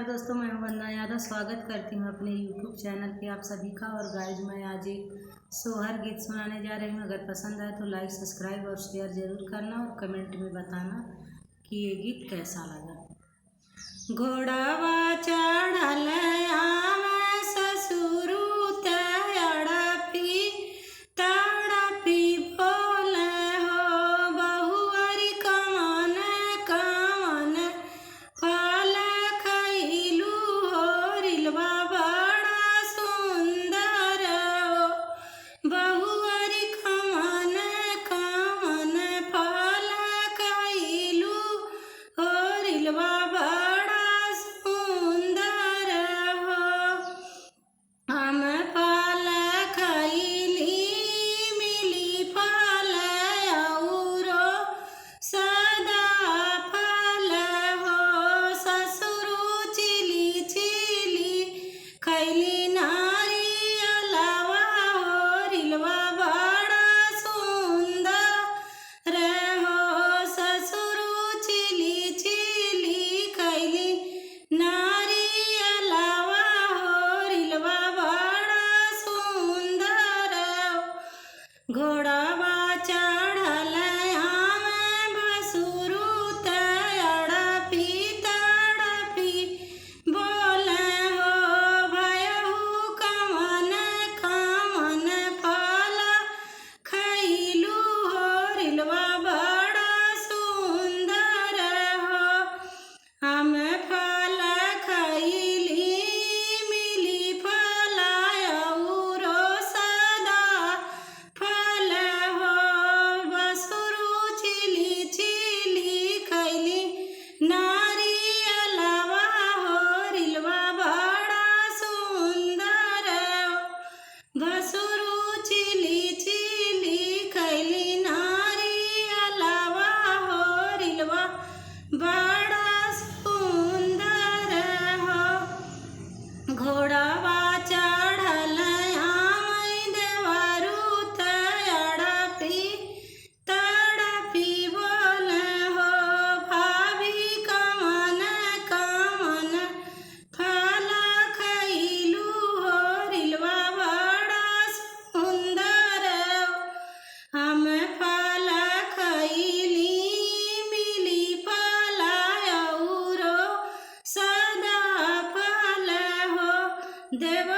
दोस्तों, मैं हूं वंदना यादव। स्वागत करती हूं अपने YouTube चैनल पे आप सभी का। और गाइज मैं आज एक सोहर गीत सुनाने जा रही हूं। अगर पसंद आए तो लाइक, सब्सक्राइब और शेयर ज़रूर करना और कमेंट में बताना कि ये गीत कैसा लगा। घोड़ावा चढ़ल आवे ससुरु तड़पी बोले हो बहुअरी कवन कवन फल खइलू हो रिलवा बड़ा सुंदर हो बहुअरी कवन कवन फल खइलू हो रिलवा बड़ा सुंदर हो। हम फल खइली मिली फल औरो सदा फल हो ससुरु चिली चिली खइली नारियलवा हो रिलवा बड़ा सुंदर हो ससुरु चिली चिली खइली नारियलवा हो रिलवा बड़ा सुंदर हो। घोड़ावा चढ़ल आवे भसुरु तड़पी बोले हो भयहु कवन कवन फल खइलू हो रिलवा बड़ा सुंदर हो। हम फल खइली मिली फल औरो सदा फल हो बसुरु चिली चिली खइली नारियलवा हो रिलवा बड़ा सुंदर हो। भसुरु चिली चिली खइली नारियलवा हो रिलवा बड़ा सुंदर हो। घोड़ावा चढ़ल आवे देवरु तड़पी बोले हो भाभी कवन कवन फल खइलू हो रिलवा बड़ा सुंदर हो। हम फल खइली मिली फल औरो सदा फल हो देव